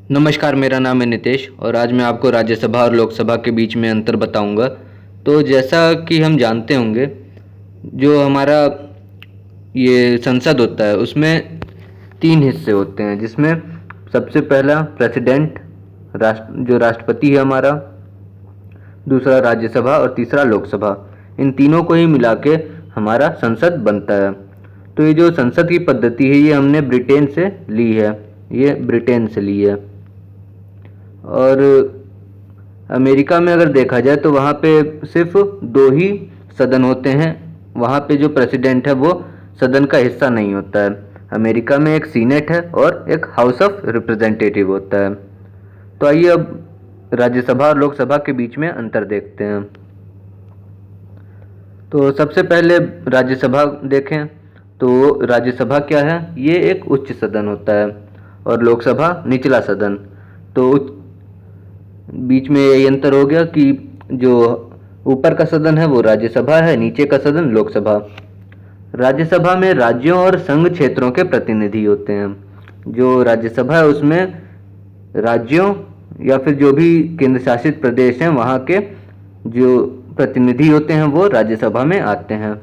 नमस्कार, मेरा नाम है नितेश और आज मैं आपको राज्यसभा और लोकसभा के बीच में अंतर बताऊंगा। तो जैसा कि हम जानते होंगे, जो हमारा ये संसद होता है उसमें तीन हिस्से होते हैं, जिसमें सबसे पहला प्रेसिडेंट जो राष्ट्रपति है हमारा, दूसरा राज्यसभा और तीसरा लोकसभा। इन तीनों को ही मिला के हमारा संसद बनता है। तो ये जो संसद की पद्धति है ये हमने ब्रिटेन से ली है, ये ब्रिटेन से ली है। और अमेरिका में अगर देखा जाए तो वहाँ पे सिर्फ दो ही सदन होते हैं। वहाँ पे जो प्रेसिडेंट है वो सदन का हिस्सा नहीं होता है। अमेरिका में एक सीनेट है और एक हाउस ऑफ रिप्रेजेंटेटिव होता है। तो आइए अब राज्यसभा और लोकसभा के बीच में अंतर देखते हैं। तो सबसे पहले राज्यसभा देखें तो राज्यसभा क्या है, ये एक उच्च सदन होता है और लोकसभा निचला सदन। तो बीच में यही अंतर हो गया कि जो ऊपर का सदन है वो राज्यसभा है, नीचे का सदन लोकसभा। राज्यसभा में राज्यों और संघ क्षेत्रों के प्रतिनिधि होते हैं। जो राज्यसभा है उसमें राज्यों या फिर जो भी केंद्र शासित प्रदेश हैं वहाँ के जो प्रतिनिधि होते हैं वो राज्यसभा में आते हैं।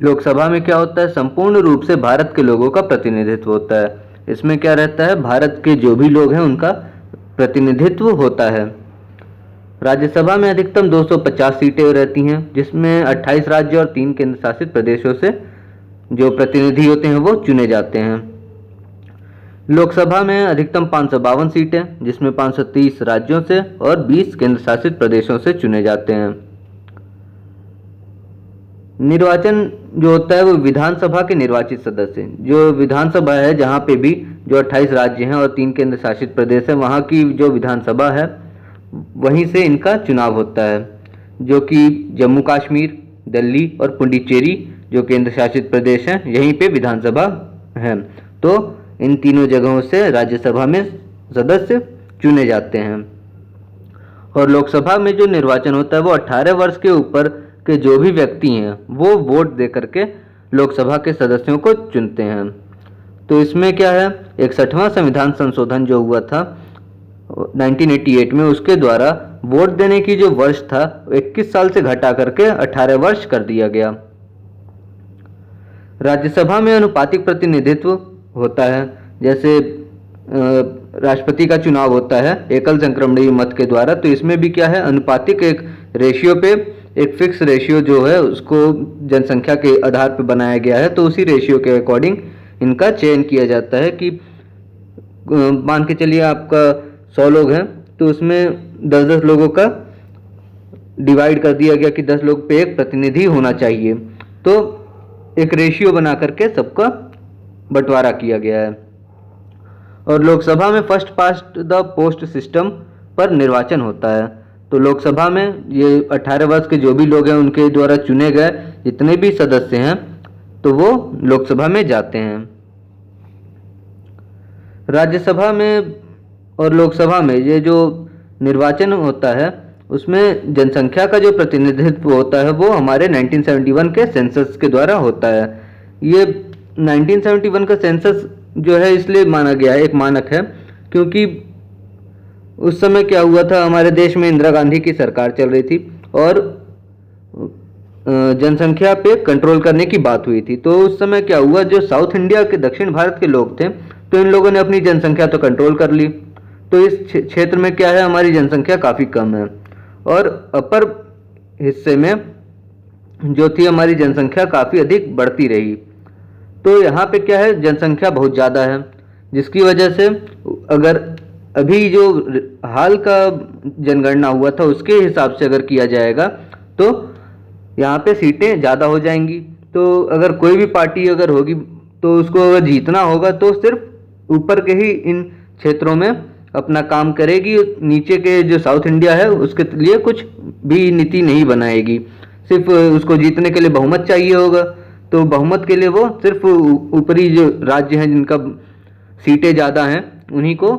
लोकसभा में क्या होता है, संपूर्ण रूप से भारत के लोगों का प्रतिनिधित्व होता है। इसमें क्या रहता है, भारत के जो भी लोग हैं उनका प्रतिनिधित्व होता है। राज्यसभा में अधिकतम 250 सीटें रहती हैं, जिसमें 28 राज्य और 3 केंद्र शासित प्रदेशों से जो प्रतिनिधि होते हैं वो चुने जाते हैं। लोकसभा में अधिकतम 552 सीटें, जिसमें 530 राज्यों से और 20 केंद्र शासित प्रदेशों से चुने जाते हैं। निर्वाचन जो होता है वो विधानसभा के निर्वाचित सदस्य, जो विधानसभा है जहाँ पे भी जो 28 राज्य हैं और 3 केंद्र शासित प्रदेश है वहाँ की जो विधानसभा है वहीं से इनका चुनाव होता है, जो कि जम्मू कश्मीर, दिल्ली और पुडुचेरी जो केंद्र शासित प्रदेश हैं यहीं पे विधानसभा है। तो इन तीनों जगहों से राज्यसभा में सदस्य चुने जाते हैं। और लोकसभा में जो निर्वाचन होता है वो 18 वर्ष के ऊपर के जो भी व्यक्ति हैं वो वोट दे करके लोकसभा के सदस्यों को चुनते हैं। तो इसमें क्या है, 61वां संविधान संशोधन जो हुआ था 1988 में, उसके द्वारा वोट देने की जो वर्ष था 21 साल से घटा करके 18 वर्ष कर दिया गया। राज्यसभा में अनुपातिक प्रतिनिधित्व होता है, जैसे राष्ट्रपति का चुनाव होता है एकल संक्रमणीय मत के द्वारा। तो इसमें भी क्या है, अनुपातिक एक रेशियो पे, एक फिक्स रेशियो जो है उसको जनसंख्या के आधार पर बनाया गया है। तो उसी रेशियो के अकॉर्डिंग इनका चयन किया जाता है कि मान के चलिए आपका 100 लोग हैं तो उसमें 10-10 लोगों का डिवाइड कर दिया गया कि 10 लोग पे एक प्रतिनिधि होना चाहिए। तो एक रेशियो बना करके सबका बंटवारा किया गया है। और लोकसभा में first past the post system पर निर्वाचन होता है। तो लोकसभा में ये 18 वर्ष के जो भी लोग हैं उनके द्वारा चुने गए जितने भी सदस्य हैं तो वो लोकसभा में जाते हैं। राज्यसभा में और लोकसभा में ये जो निर्वाचन होता है उसमें जनसंख्या का जो प्रतिनिधित्व होता है वो हमारे 1971 के सेंसस के द्वारा होता है। ये 1971 का सेंसस जो है इसलिए माना गया है, एक मानक है, क्योंकि उस समय क्या हुआ था, हमारे देश में इंदिरा गांधी की सरकार चल रही थी और जनसंख्या पे कंट्रोल करने की बात हुई थी। तो उस समय क्या हुआ, जो साउथ इंडिया के दक्षिण भारत के लोग थे तो इन लोगों ने अपनी जनसंख्या तो कंट्रोल कर ली। तो इस क्षेत्र में क्या है, हमारी जनसंख्या काफ़ी कम है और अपर हिस्से में जो थी हमारी जनसंख्या काफ़ी अधिक बढ़ती रही। तो यहाँ पे क्या है, जनसंख्या बहुत ज़्यादा है, जिसकी वजह से अगर अभी जो हाल का जनगणना हुआ था उसके हिसाब से अगर किया जाएगा तो यहाँ पे सीटें ज़्यादा हो जाएंगी। तो अगर कोई भी पार्टी अगर होगी तो उसको अगर जीतना होगा तो सिर्फ ऊपर के ही इन क्षेत्रों में अपना काम करेगी, नीचे के जो साउथ इंडिया है उसके लिए कुछ भी नीति नहीं बनाएगी। सिर्फ उसको जीतने के लिए बहुमत चाहिए होगा, तो बहुमत के लिए वो सिर्फ ऊपरी जो राज्य हैं जिनका सीटें ज़्यादा हैं उन्हीं को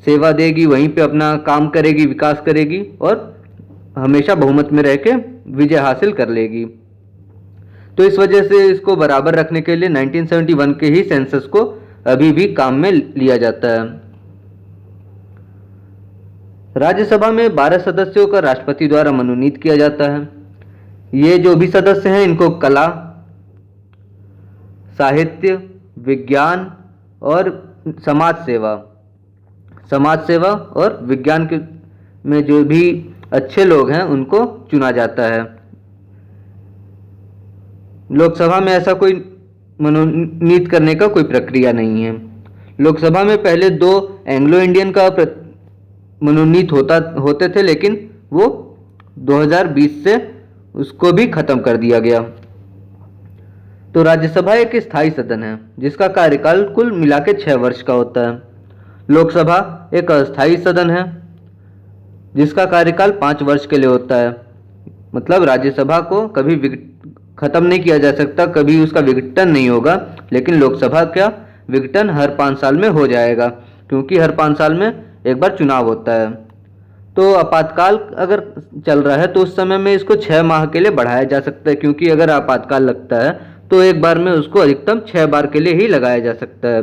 सेवा देगी, वहीं पे अपना काम करेगी, विकास करेगी और हमेशा बहुमत में रह के विजय हासिल कर लेगी। तो इस वजह से इसको बराबर रखने के लिए 1971 के ही सेंसस को अभी भी काम में लिया जाता है। राज्यसभा में 12 सदस्यों का राष्ट्रपति द्वारा मनोनीत किया जाता है। ये जो भी सदस्य हैं इनको कला, साहित्य, विज्ञान और समाज सेवा और विज्ञान के में जो भी अच्छे लोग हैं उनको चुना जाता है। लोकसभा में ऐसा कोई मनोनीत करने का कोई प्रक्रिया नहीं है। लोकसभा में पहले 2 एंग्लो इंडियन का मनोनीत होते थे, लेकिन वो 2020 से उसको भी खत्म कर दिया गया। तो राज्यसभा एक स्थायी सदन है जिसका कार्यकाल कुल मिला के 6 वर्ष का होता है। लोकसभा एक अस्थायी सदन है जिसका कार्यकाल 5 वर्ष के लिए होता है। मतलब राज्यसभा को कभी खत्म नहीं किया जा सकता, कभी उसका विघटन नहीं होगा, लेकिन लोकसभा का विघटन हर 5 साल में हो जाएगा, क्योंकि हर 5 साल में एक बार चुनाव होता है। तो आपातकाल अगर चल रहा है तो उस समय में इसको 6 माह के लिए बढ़ाया जा सकता है, क्योंकि अगर आपातकाल लगता है तो एक बार में उसको अधिकतम 6 बार के लिए ही लगाया जा सकता है।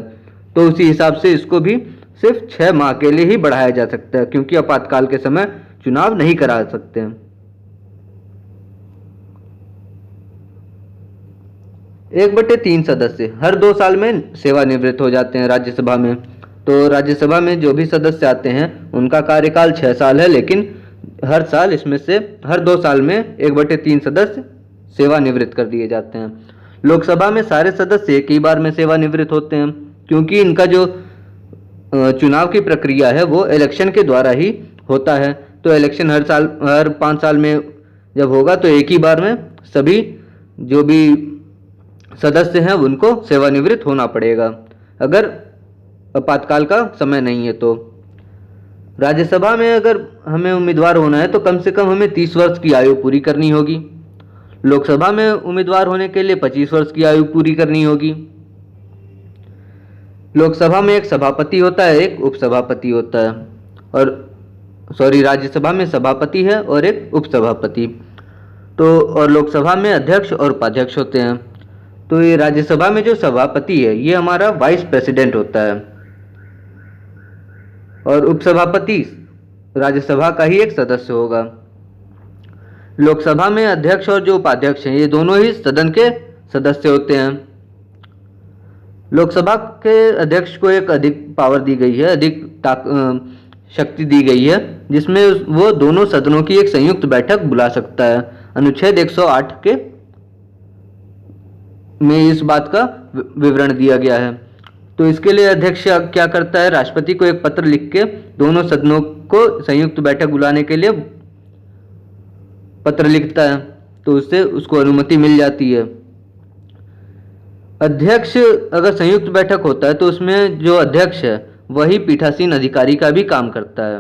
तो उसी हिसाब से इसको भी सिर्फ 6 माह के लिए ही बढ़ाया जा सकता है, क्योंकि आपातकाल के समय चुनाव नहीं करा सकते हैं। 1/3 सदस्य हर 2 साल में सेवानिवृत्त हो जाते हैं राज्यसभा में। तो राज्यसभा में जो भी सदस्य आते हैं उनका कार्यकाल 6 साल है, लेकिन हर साल इसमें से हर 2 साल में 1/3 सदस्य सेवानिवृत्त कर दिए जाते हैं। लोकसभा में सारे सदस्य एक ही बार में सेवानिवृत्त होते हैं, क्योंकि इनका जो चुनाव की प्रक्रिया है वो इलेक्शन के द्वारा ही होता है। तो इलेक्शन हर 5 साल में जब होगा तो एक ही बार में सभी जो भी सदस्य हैं उनको सेवानिवृत्त होना पड़ेगा, अगर आपातकाल का समय नहीं है तो। राज्यसभा में अगर हमें उम्मीदवार होना है तो कम से कम हमें 30 वर्ष की आयु पूरी करनी होगी। लोकसभा में उम्मीदवार होने के लिए 25 वर्ष की आयु पूरी करनी होगी। लोकसभा में एक सभापति होता है, एक उपसभापति होता है, राज्यसभा में सभापति है और एक उपसभापति। तो और लोकसभा में अध्यक्ष और उपाध्यक्ष होते हैं। तो ये राज्यसभा में जो सभापति है ये हमारा वाइस प्रेसिडेंट होता है, और उपसभापति राज्यसभा का ही एक सदस्य होगा। लोकसभा में अध्यक्ष और जो उपाध्यक्ष हैं ये दोनों ही सदन के सदस्य होते हैं। लोकसभा के अध्यक्ष को एक अधिक पावर दी गई है, अधिक शक्ति दी गई है, जिसमें वो दोनों सदनों की एक संयुक्त बैठक बुला सकता है। अनुच्छेद 108 के में इस बात का विवरण दिया गया है। तो इसके लिए अध्यक्ष क्या करता है, राष्ट्रपति को एक पत्र लिख के दोनों सदनों को संयुक्त बैठक बुलाने के लिए पत्र लिखता है, तो उससे उसको अनुमति मिल जाती है। अध्यक्ष अगर संयुक्त बैठक होता है तो उसमें जो अध्यक्ष है वही पीठासीन अधिकारी का भी काम करता है।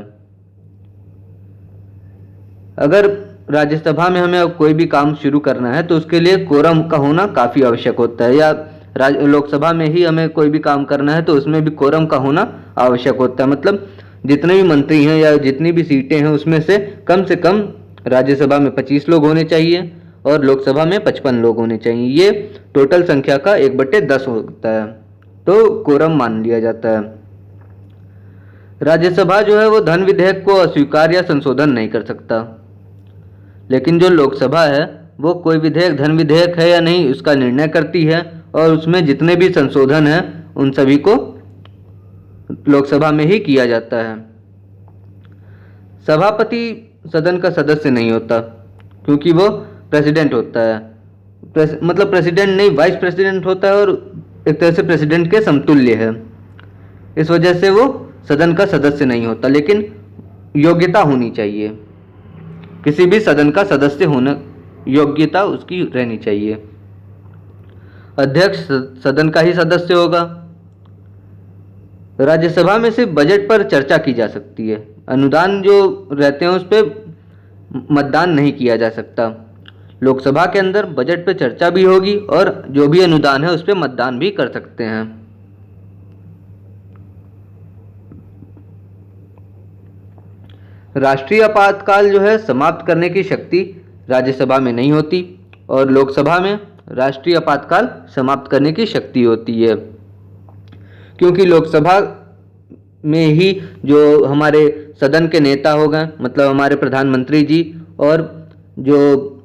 अगर राज्यसभा में हमें अब कोई भी काम शुरू करना है तो उसके लिए कोरम का होना काफ़ी आवश्यक होता है, या लोकसभा में ही हमें कोई भी काम करना है तो उसमें भी कोरम का होना आवश्यक होता है। मतलब जितने भी मंत्री हैं या जितनी भी सीटें हैं उसमें से कम राज्यसभा में 25 लोग होने चाहिए और लोकसभा में 55 लोग होने चाहिए। ये टोटल संख्या का 1/10 होता है, तो कोरम मान लिया जाता है। राज्यसभा जो है वो धन विधेयक को अस्वीकार या संशोधन नहीं कर सकता, लेकिन जो लोकसभा है वो कोई विधेयक धन विधेयक है या नहीं उसका निर्णय करती है, और उसमें जितने भी संशोधन हैं उन सभी को लोकसभा में ही किया जाता है। सभापति सदन का सदस्य नहीं होता, क्योंकि वो प्रेसिडेंट होता है। मतलब प्रेसिडेंट नहीं, वाइस प्रेसिडेंट होता है और एक तरह से प्रेसिडेंट के समतुल्य है। इस वजह से वो सदन का सदस्य नहीं होता, लेकिन योग्यता होनी चाहिए। किसी भी सदन का सदस्य होने योग्यता उसकी रहनी चाहिए। अध्यक्ष सदन का ही सदस्य होगा। राज्यसभा में सिर्फ बजट पर चर्चा की जा सकती है, अनुदान जो रहते हैं उस पर मतदान नहीं किया जा सकता। लोकसभा के अंदर बजट पर चर्चा भी होगी और जो भी अनुदान है उस पर मतदान भी कर सकते हैं। राष्ट्रीय आपातकाल जो है समाप्त करने की शक्ति राज्यसभा में नहीं होती, और लोकसभा में राष्ट्रीय आपातकाल समाप्त करने की शक्ति होती है, क्योंकि लोकसभा में ही जो हमारे सदन के नेता हो गए, मतलब हमारे प्रधानमंत्री जी, और जो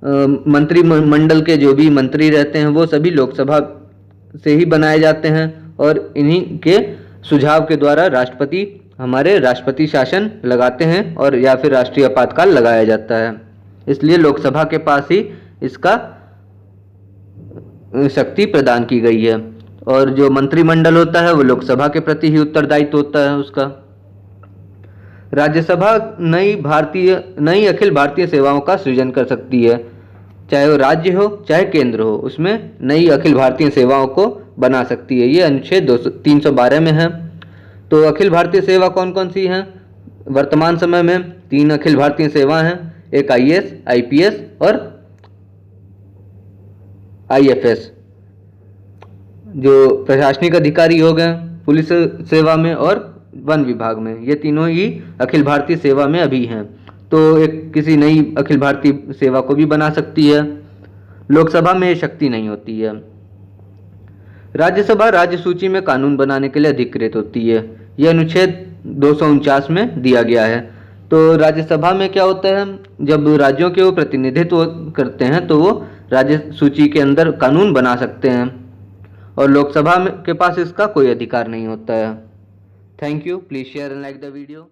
मंत्रिमंडल के जो भी मंत्री रहते हैं वो सभी लोकसभा से ही बनाए जाते हैं, और इन्हीं के सुझाव के द्वारा राष्ट्रपति हमारे राष्ट्रपति शासन लगाते हैं और या फिर राष्ट्रीय आपातकाल लगाया जाता है। इसलिए लोकसभा के पास ही इसका शक्ति प्रदान की गई है, और जो मंत्रिमंडल होता है वो लोकसभा के प्रति ही उत्तरदायित्व होता है उसका। राज्यसभा नई अखिल भारतीय सेवाओं का सृजन कर सकती है, चाहे वो राज्य हो चाहे केंद्र हो, उसमें नई अखिल भारतीय सेवाओं को बना सकती है। ये अनुच्छेद 312 में है। तो अखिल भारतीय सेवा कौन कौन सी हैं? वर्तमान समय में 3 अखिल भारतीय सेवा हैं, एक आईएएस, आईपीएस और आईएफएस, जो प्रशासनिक अधिकारी हो गए पुलिस सेवा में और वन विभाग में। ये तीनों ही अखिल भारतीय सेवा में अभी हैं, तो एक किसी नई अखिल भारतीय सेवा को भी बना सकती है। लोकसभा में ये शक्ति नहीं होती है। राज्यसभा राज्य सूची में कानून बनाने के लिए अधिकृत होती है। यह अनुच्छेद 249 में दिया गया है। तो राज्यसभा में क्या होता है, जब राज्यों के वो प्रतिनिधित्व करते हैं तो वो राज्य सूची के अंदर कानून बना सकते हैं, और लोकसभा के पास इसका कोई अधिकार नहीं होता है। Thank you, please share and like the video.